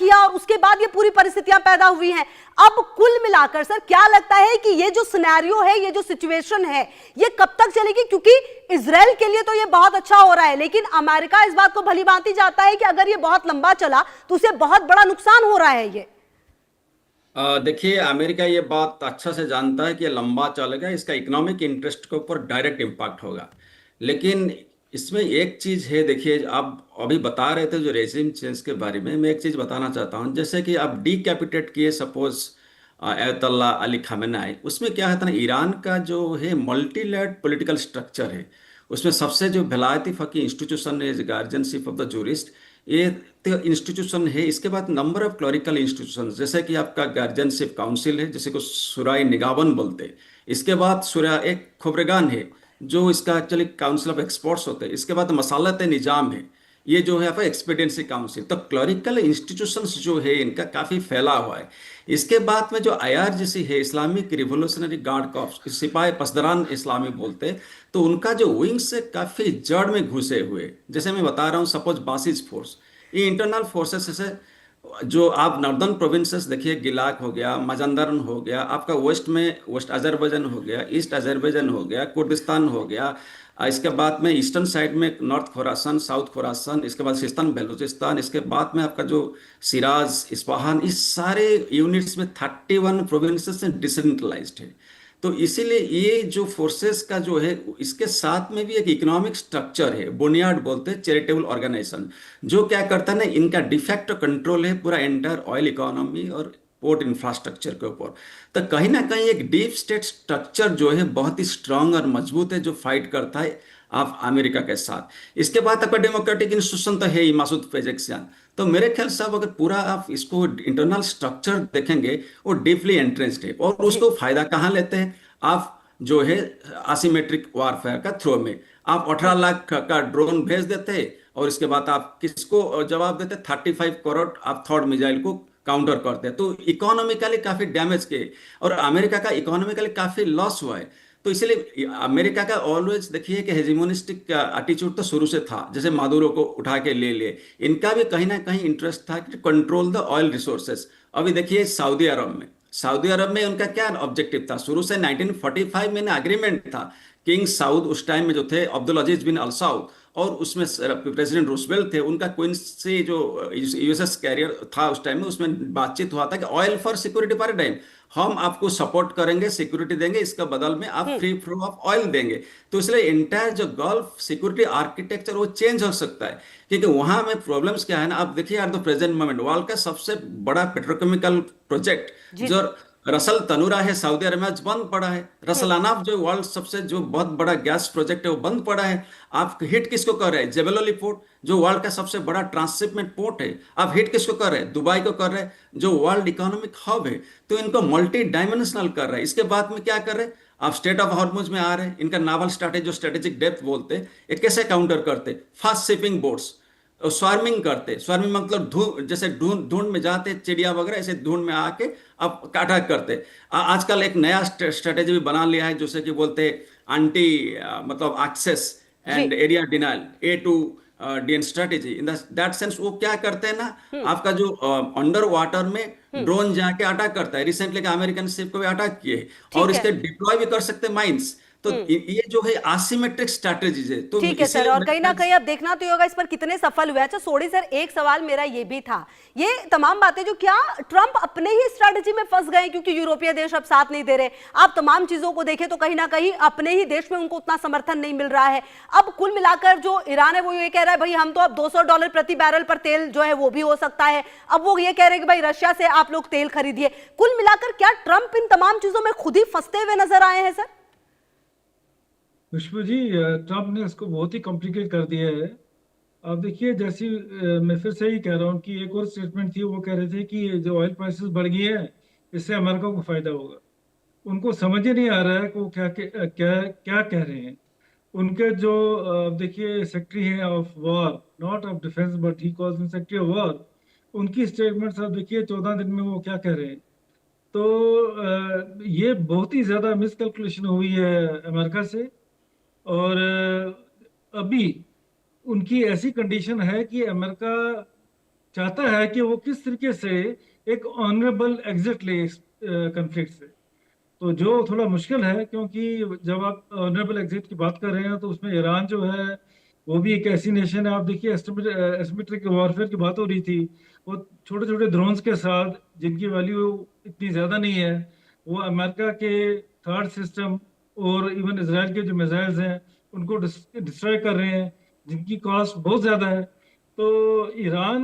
किया और उसके बाद ये पूरी परिस्थितियां पैदा हुई हैं। अब कुल मिलाकर सर क्या लगता है कि ये जो सिनेरियो है, ये जो सिचुएशन है, ये कब तक चलेगी? क्योंकि इजराइल के लिए तो ये बहुत अच्छा हो रहा है, लेकिन अमेरिका इस बात को भली भांति जाता है कि अगर ये बहुत लंबा चला तो उसे बहुत बड़ा नुकसान हो रहा है। ये देखिए, अमेरिका ये बात अच्छा से जानता है कि ये लंबा चलेगा, इसका इकोनॉमिक इंटरेस्ट के ऊपर डायरेक्ट इम्पैक्ट होगा। लेकिन इसमें एक चीज है, देखिए आप अभी बता रहे थे जो रेजिम चेंज के बारे में, मैं एक चीज बताना चाहता हूँ। जैसे कि आप डीकैपिटेट किए सपोज अयतुल्ला अली खामेनेई, उसमें क्या है ना, ईरान का जो है मल्टी लेयर्ड पॉलिटिकल स्ट्रक्चर है, उसमें सबसे जो विलायती फकी इंस्टीट्यूशन है गार्जियनशिप ऑफ द जूरिस्ट, ये तो इंस्टीट्यूशन है। इसके बाद नंबर ऑफ क्लरिकल इंस्टीट्यूशन, जैसे कि आपका गार्जियनशिप काउंसिल है, जिसे को सुराई निगावन बोलते हैं। इसके बाद सुरा एक खोबरेगान है, जो इसका एक्चुअली काउंसिल ऑफ एक्सपर्ट्स होते हैं। इसके बाद मसालत निजाम है, ये जो है आपका एक्सपीडियंसी काउंसिल। तो क्लरिकल इंस्टीट्यूशंस जो है इनका काफ़ी फैला हुआ है। इसके बाद में जो IRGC है, इस्लामिक रिवोल्यूशनरी गार्ड कॉर्प्स, सिपाही पसदरान इस्लामी बोलते हैं, तो उनका जो विंग्स है काफ़ी जड़ में घुसे हुए। जैसे मैं बता रहा हूँ, सपोज बासिज फोर्स, ये इंटरनल फोर्सेस से जो आप नॉर्दर्न प्रोविंसेस देखिए, गिलाक हो गया, मजंदरन हो गया, आपका वेस्ट में वेस्ट अजरबैजान हो गया, ईस्ट अजरबैजान हो गया, कुर्दिस्तान हो गया, इसके बाद में ईस्टर्न साइड में नॉर्थ खुरासान, साउथ खुरासान, इसके बाद सिस्तान बलूचिस्तान, इसके बाद में आपका जो सिराज, इस्पाहान, इस सारे यूनिट्स में 31 प्रोविंसेस डिसेंट्रलाइज्ड है। तो इसीलिए ये जो फोर्सेस का जो है, इसके साथ में भी एक इकोनॉमिक स्ट्रक्चर है, बुनियाद बोलते हैं चैरिटेबल ऑर्गेनाइजेशन, जो क्या करता है ना, इनका डिफेक्ट कंट्रोल है पूरा एंटायर ऑयल इकोनॉमी और पोर्ट इंफ्रास्ट्रक्चर के ऊपर। तो कहीं ना कहीं एक डीप स्टेट स्ट्रक्चर जो है बहुत ही स्ट्रांग और मजबूत है, जो फाइट करता है आप अमेरिका के साथ। इसके बाद आपका डेमोक्रेटिक इंस्टीट्यूशन तो है ही, मासूद पेजेक्सियान। तो मेरे ख्याल से अब अगर पूरा आप इसको इंटरनल स्ट्रक्चर देखेंगे, वो डीपली एंट्रेंस्ड है। और जी उसको फायदा कहाँ लेते हैं आप, जो है असिमेट्रिक वारफेयर का थ्रो में। आप 18 लाख का ड्रोन भेज देते हैं, और इसके बाद आप किसको जवाब देते हैं? 35 करोड़ आप थॉड मिसाइल को काउंटर करते हैं। तो इकोनॉमिकली काफी डैमेज के, और अमेरिका का इकोनॉमिकली काफी लॉस हुआ है। तो इसलिए अमेरिका का ऑलवेज देखिए कि हेजिमोनिस्टिक एटीट्यूड तो शुरू से था, जैसे मादुरो को उठा के ले लिए। इनका भी कहीं ना कहीं इंटरेस्ट था कि कंट्रोल द ऑयल रिसोर्सेस। अभी देखिए सऊदी अरब में उनका क्या ऑब्जेक्टिव था? शुरू से 1945 में ना एग्रीमेंट था। किंग साउद उस टाइम में जो थे, अब्दुल अजीज बिन अल सऊद, और उसमें प्रेसिडेंट रूजवेल्ट थे, उनका क्वींस से जो USS कैरियर था उस टाइम में, उसमें बातचीत हुआ था कि ऑयल फॉर सिक्योरिटी पैराडाइम, हम आपको सपोर्ट करेंगे, सिक्योरिटी देंगे, इसका बदल में आप फ्री फ्लो ऑफ ऑयल देंगे। तो इसलिए इंटायर जो गल्फ सिक्योरिटी आर्किटेक्चर वो चेंज हो सकता है। क्योंकि वहां में प्रॉब्लम्स क्या है ना, आप देखिए at the present moment world का सबसे बड़ा पेट्रोकेमिकल प्रोजेक्ट जी जो सर। रसल तनुरा है सऊदी अरब में, आज बंद पड़ा है। रसल अनाफ जो वर्ल्ड सबसे जो बहुत बड़ा गैस प्रोजेक्ट है, वो बंद पड़ा है। आप हिट किसको कर रहे हैं? जेबेल पोर्ट, जो वर्ल्ड का सबसे बड़ा ट्रांसशिपमेंट पोर्ट है, आप हिट किसको कर रहे हैं? दुबई को कर रहे हैं, जो वर्ल्ड इकोनॉमिक हब है। तो इनको मल्टी डायमेंशनल कर रहे हैं। इसके बाद में क्या कर रहे हैं? आप स्टेट ऑफ हॉर्मुज में आ रहे हैं, इनका नावल स्ट्रैटेजी जो स्ट्रेटेजिक डेप्थ बोलते हैं, ये कैसे काउंटर करते? फास्ट शिपिंग बोट्स, स्वार्मिंग करते। स्वार्मिंग मतलब धूल, जैसे ढूंढ ढूंढ में जाते चिड़िया वगैरह, ऐसे ढूंढ में आके आप अटैक करते। आजकल एक नया स्ट्रेटेजी भी बना लिया है, जैसे कि बोलते हैं एंटी मतलब एक्सेस जी and area denial, A to D strategy. In that sense वो क्या करते हैं ना, आपका जो अंडर वाटर में ड्रोन जाके अटैक करता है। रिसेंटली अमेरिकन शिप को भी अटैक किए, और ठीक है। इसके डिप्लॉय भी कर सकते हैं माइंस। तो ये जो है आसिमेट्रिक स्ट्रेटेजीज है, तो ठीक है सर, इसीलिए और मेरे कहीं ना ख्याल कहीं अब देखना तो होगा इस पर कितने सफल हुए। अच्छा सोडी सर, एक सवाल मेरा ये भी था, ये तमाम बातें जो, क्या ट्रंप अपने ही स्ट्रेटजी में फंस गए क्योंकि यूरोपीय देश अब साथ नहीं दे रहे? आप तमाम चीजों को देखें तो कहीं ना कहीं अपने ही देश में उनको उतना समर्थन नहीं मिल रहा है। अब कुल मिलाकर जो ईरान है वो ये कह रहा है भाई हम तो अब $200 प्रति बैरल पर तेल जो है वो भी हो सकता है। अब वो ये कह रहे हैं कि भाई रशिया से आप लोग तेल खरीदिए। कुल मिलाकर क्या ट्रंप इन तमाम चीजों में खुद ही फंसते हुए नजर आए हैं सर? खुशबू जी, ट्रम्प ने इसको बहुत ही कॉम्प्लिकेट कर दिया है। आप देखिए, जैसी मैं फिर से ही कह रहा हूँ कि एक और स्टेटमेंट थी, वो कह रहे थे कि जो ऑयल प्राइसेस बढ़ गई है, इससे अमेरिका को फायदा होगा। उनको समझ ही नहीं आ रहा है कि वो क्या क्या क्या, क्या कह रहे हैं। उनके जो देखिए सेक्रेटरी हैं of war, not of defence but he calls secretary of war, उनकी स्टेटमेंट्स आप देखिए 14 दिन में वो क्या कह रहे हैं। तो ये बहुत ही ज्यादा मिसकैलकुलेशन हुई है अमेरिका से। और अभी उनकी ऐसी कंडीशन है कि अमेरिका चाहता है कि वो किस तरीके से एक ऑनरेबल एग्जिट ले इस कंफ्लिक्ट से। तो जो थोड़ा मुश्किल है, क्योंकि जब आप ऑनरेबल एग्जिट की बात कर रहे हैं तो उसमें ईरान जो है वो भी एक ऐसी नेशन है। आप देखिए, एसिमेट्रिक वॉरफेयर की बात हो रही थी, वो छोटे छोटे ड्रोन्स के साथ जिनकी वैल्यू इतनी ज़्यादा नहीं है, वो अमेरिका के थर्ड सिस्टम और इवन इसराइल के जो मिसाइल्स हैं उनको डिस्ट्रॉय कर रहे हैं, जिनकी कॉस्ट बहुत ज़्यादा है। तो ईरान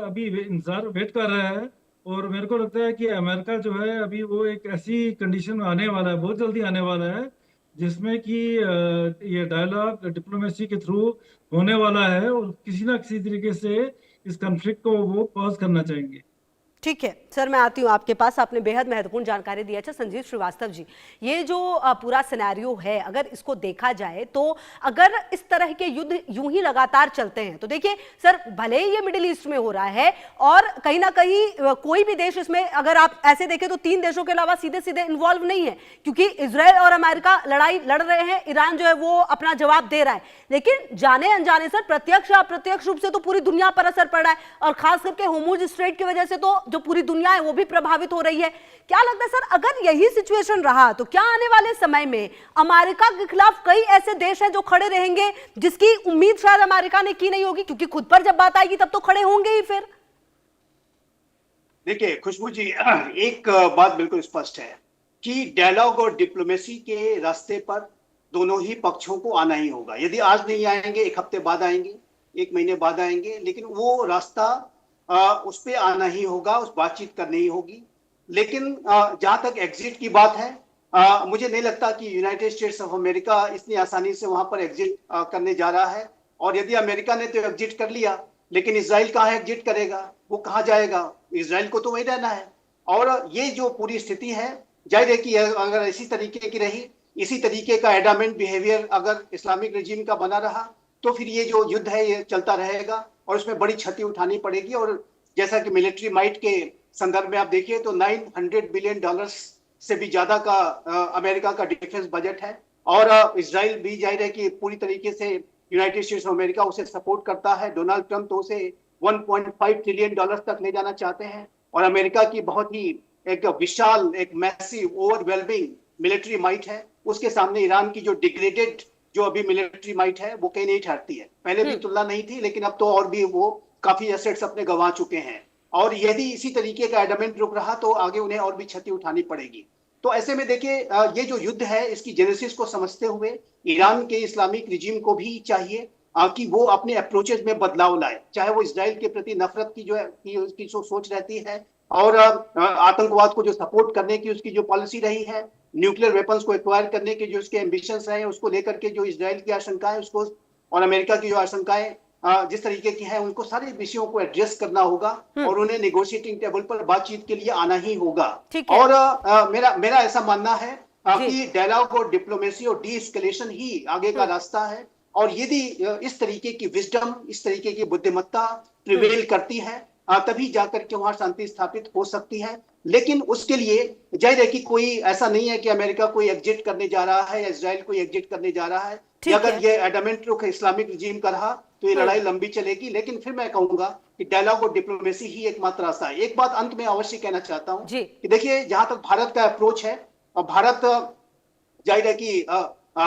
अभी इंतजार वेट कर रहा है। और मेरे को लगता है कि अमेरिका जो है अभी वो एक ऐसी कंडीशन में आने वाला है, बहुत जल्दी आने वाला है, जिसमें कि ये डायलॉग डिप्लोमेसी के थ्रू होने वाला है और किसी ना किसी तरीके से इस कॉन्फ्लिक्ट को वो पॉज करना चाहेंगे। ठीक है सर, मैं आती हूँ आपके पास। आपने बेहद महत्वपूर्ण जानकारी दी है। अच्छा संजीव श्रीवास्तव जी, ये जो पूरा सिनेरियो है, अगर इसको देखा जाए तो अगर इस तरह के युद्ध यूं ही लगातार चलते हैं तो देखिए सर, भले ही ये मिडिल ईस्ट में हो रहा है और कहीं ना कहीं कोई भी देश इसमें, अगर आप ऐसे देखें तो 3 देशों के अलावा सीधे सीधे इन्वॉल्व नहीं है, क्योंकि इजराइल और अमेरिका लड़ाई लड़ रहे हैं, ईरान जो है वो अपना जवाब दे रहा है। लेकिन जाने अनजाने सर, प्रत्यक्ष या अप्रत्यक्ष रूप से तो पूरी दुनिया पर असर पड़ रहा है, और खास करके होर्मुज स्ट्रेट की वजह से तो जो पूरी दुनिया है वो भी प्रभावित हो रही है। क्या लगता है सर, अगर यही सिचुएशन रहा तो क्या आने वाले समय में अमेरिका के खिलाफ कई ऐसे देश हैं जो खड़े रहेंगे, जिसकी उम्मीद शायद अमेरिका ने की नहीं होगी, क्योंकि खुद पर जब बात आएगी तब तो खड़े होंगे ही फिर? देखिए खुशबू जी, एक बात बिल्कुल स्पष्ट है कि डायलॉग और डिप्लोमेसी के रास्ते पर दोनों ही पक्षों को आना ही होगा। यदि आज नहीं आएंगे, एक हफ्ते बाद आएंगे, एक महीने बाद आएंगे, लेकिन वो रास्ता उस पे आना ही होगा, उस बातचीत करनी ही होगी। लेकिन जहां तक एग्जिट की बात है, मुझे नहीं लगता कि यूनाइटेड स्टेट्स ऑफ अमेरिका इतनी आसानी से वहां पर एग्जिट करने जा रहा है। और यदि अमेरिका ने तो एग्जिट कर लिया, लेकिन इजराइल कहाँ एग्जिट करेगा, वो कहाँ जाएगा? इजराइल को तो वहीं रहना है। और ये जो पूरी स्थिति है, जाहिर है कि अगर इसी तरीके की रही, इसी तरीके का एडामेंट बिहेवियर अगर इस्लामिक रेजिम का बना रहा, तो फिर ये जो युद्ध है ये चलता रहेगा और उसमें बड़ी क्षति उठानी पड़ेगी। और जैसा कि मिलिट्री माइट के संदर्भ में आप देखिए तो $900 बिलियन से भी ज्यादा का अमेरिका का डिफेंस बजट है। और इजराइल भी जाहिर है कि पूरी तरीके से यूनाइटेड स्टेट्स ऑफ अमेरिका उसे सपोर्ट करता है। डोनाल्ड ट्रंप तो उसे $1.5 ट्रिलियन तक ले जाना चाहते हैं। और अमेरिका की बहुत ही एक विशाल, एक मैसिव, ओवरवेलमिंग मिलिट्री माइट है, उसके सामने ईरान की जो डिग्रेडेड जो अभी मिलिट्री माइट है वो कहीं नहीं ठहरती है। पहले भी तुलना नहीं थी, लेकिन अब तो और भी वो काफी एसेट्स अपने गंवा चुके हैं। और यदि इसी तरीके का एडमेंट रुक रहा तो आगे उन्हें और भी क्षति उठानी पड़ेगी। तो ऐसे में देखिए, ये जो युद्ध है इसकी जेनेसिस को समझते हुए ईरान के इस्लामिक रिजीम को भी चाहिए कि वो अपने अप्रोचेस में बदलाव लाए। चाहे वो इजराइल के प्रति नफरत की जो है की उसकी जो सोच रहती है, और आतंकवाद को जो सपोर्ट करने की उसकी जो पॉलिसी रही है, न्यूक्लियर वेपन्स को एक्वायर करने के जो उसके एम्बिशंस रहे हैं, उसको लेकर के जो इजराइल की आशंकाएं उसको, और अमेरिका की जो आशंकाएं जिस तरीके की है, उनको सारे विषयों को एड्रेस करना होगा और उन्हें नेगोशिएटिंग टेबल पर बातचीत के लिए आना ही होगा। और मेरा ऐसा मानना है कि डायलॉग और डिप्लोमेसी और डी एस्केलेशन ही आगे का रास्ता है। और यदि इस तरीके की विजडम, इस तरीके की बुद्धिमत्ता प्रिवेल करती है, तभी जाकर के वहां शांति स्थापित हो सकती है। लेकिन उसके लिए जाहिर है कि कोई ऐसा नहीं है कि अमेरिका कोई एग्जिट करने जा रहा है या इजराइल कोई एग्जिट करने जा रहा है। अगर ये एडमेंट रुख इस्लामिक रिजीम का रहा तो ये लड़ाई लंबी चलेगी। लेकिन फिर मैं कहूंगा कि डायलॉग और डिप्लोमेसी ही एकमात्र रास्ता है। एक बात अंत में अवश्य कहना चाहता हूं कि देखिए, जहां तक भारत का अप्रोच है, और भारत जाहिर है कि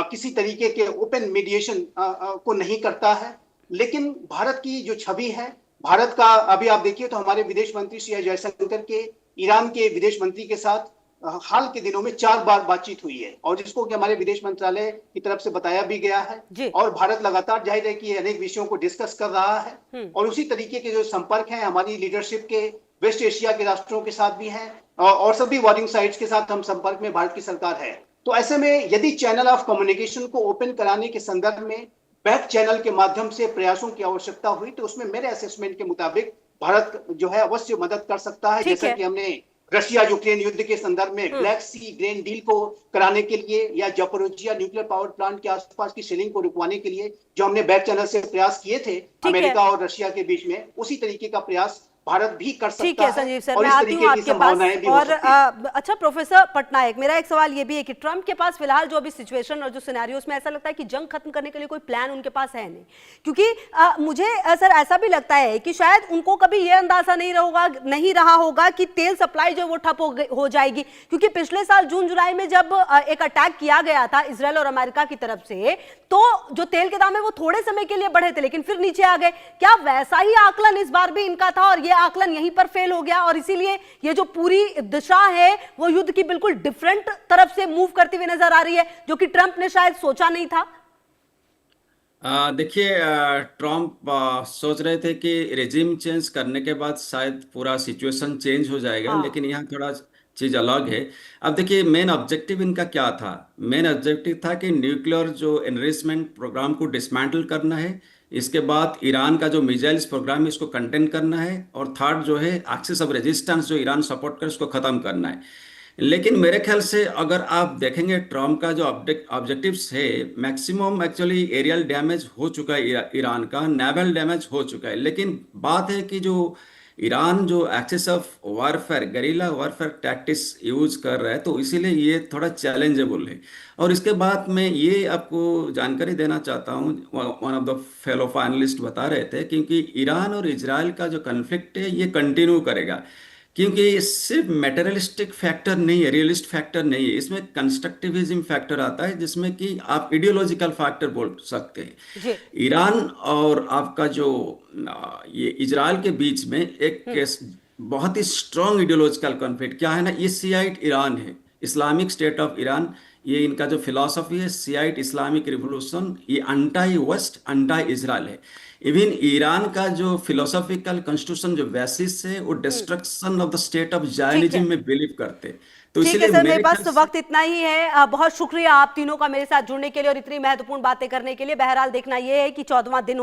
किसी तरीके के ओपन मीडिएशन को नहीं करता है, लेकिन भारत की जो छवि है, भारत का अभी आप देखिए तो हमारे विदेश मंत्री श्री जयशंकर के ईरान के विदेश मंत्री के साथ हाल के दिनों में 4 बार बातचीत हुई है, और जिसको कि हमारे विदेश मंत्रालय की तरफ से बताया भी गया है। और भारत लगातार जाहिर है कि अनेक विषयों को डिस्कस कर रहा है। और उसी तरीके के जो संपर्क हैं हमारी लीडरशिप के वेस्ट एशिया के राष्ट्रों के साथ भी हैं, और सभी वॉरिंग साइट्स के साथ हम संपर्क में भारत की सरकार है। तो ऐसे में यदि चैनल ऑफ कम्युनिकेशन को ओपन कराने के संदर्भ में बैक चैनल के माध्यम से प्रयासों की आवश्यकता हुई, तो उसमें मेरे असेसमेंट के मुताबिक भारत जो है अवश्य मदद कर सकता है। जैसा कि हमने रशिया यूक्रेन युद्ध के संदर्भ में ब्लैक सी ग्रीन डील को कराने के लिए, या जापोरोजिया न्यूक्लियर पावर प्लांट के आसपास की सेलिंग को रुकवाने के लिए जो हमने बैक चैनल से प्रयास किए थे अमेरिका और रशिया के बीच में, उसी तरीके का प्रयास भारत भी कर ठीक सकता है संजीव सर, और मैं इस आती हूँ तरीके की आपके पास। संभावनाएं भी हो और सकती हैं। अच्छा प्रोफेसर पटनायक, मेरा एक सवाल ये भी है कि ट्रंप के पास फिलहाल जो अभी सिचुएशन और जो सिनेरियो, उसमें ऐसा लगता है कि जंग खत्म करने के लिए कोई प्लान उनके पास है नहीं, क्योंकि मुझे सर ऐसा भी लगता है कि शायद उनको कभी ये अंदाजा नहीं रहा होगा कि तेल सप्लाई जो है वो ठप हो जाएगी, क्योंकि पिछले साल जून जुलाई में जब एक अटैक किया गया था इजराइल और अमेरिका की तरफ से, तो जो तेल के दाम है वो थोड़े समय के लिए बढ़े थे लेकिन फिर नीचे आ गए। क्या वैसा ही आकलन इस बार भी इनका था और ये आकलन यहीं पर फेल हो गया, और इसीलिए ये जो पूरी दिशा है वो युद्ध की बिल्कुल डिफरेंट तरफ से मूव करती हुई नजर आ रही है, जो कि ट्रंप ने शायद सोचा नहीं था? देखिए, ट्रम्प सोच रहे थे कि रेजिम चेंज करने के बाद शायद पूरा सिचुएशन चेंज हो जाएगा, हाँ। लेकिन यहाँ थोड़ा चीज अलग है। अब देखिए, मेन ऑब्जेक्टिव इनका क्या था? मेन ऑब्जेक्टिव था कि न्यूक्लियर जो एनरिचमेंट प्रोग्राम को डिसमेंटल करना है, इसके बाद ईरान का जो मिसाइल्स प्रोग्राम है इसको कंटेन करना है, और थर्ड जो है एक्सिस ऑफ रेजिस्टेंस जो ईरान सपोर्ट करे उसको खत्म करना है। लेकिन मेरे ख्याल से अगर आप देखेंगे ट्रम्प का जो ऑब्जेक्टिव्स है, मैक्सिमम एक्चुअली एरियल डैमेज हो चुका है, ईरान का नेवल डैमेज हो चुका है। लेकिन बात है कि जो ईरान जो axis of warfare, guerrilla warfare tactics use कर रहा है, तो इसीलिए ये थोड़ा चैलेंजेबल है। और इसके बाद मैं ये आपको जानकारी देना चाहता हूँ, one of the fellow finalist बता रहे थे, क्योंकि ईरान और इजराइल का जो कन्फ्लिक्ट है ये कंटिन्यू करेगा, क्योंकि ये सिर्फ मेटेरियलिस्टिक फैक्टर नहीं है, रियलिस्ट फैक्टर नहीं है, इसमें कंस्ट्रक्टिविज्म फैक्टर आता है, जिसमें कि आप इडियोलॉजिकल फैक्टर बोल सकते हैं। जी। ईरान और आपका जो ये इजराइल के बीच में एक बहुत ही स्ट्रॉन्ग इडियोलॉजिकल कॉन्फ्लिक्ट क्या है ना, ये शियाइट ईरान है, इस्लामिक स्टेट ऑफ ईरान, ये इनका जो फिलॉसफी है शियाइट इस्लामिक रिवोल्यूशन, ये अंटाई वेस्ट अंटाई इजराइल है। इवन ईरान का जो फिलोसॉफिकल कॉन्स्टिट्यूशन जो बेसिस है वो destruction of the state of ठीक है। जायनिज्म में बिलीव करते हैं। तो ठीक है इसलिए सर, मेरे मेरे पास ख्याल तो से वक्त इतना ही है। बहुत शुक्रिया आप तीनों का मेरे साथ जुड़ने के लिए और इतनी महत्वपूर्ण बातें करने के लिए। बहरहाल देखना यह है कि 14वां दिन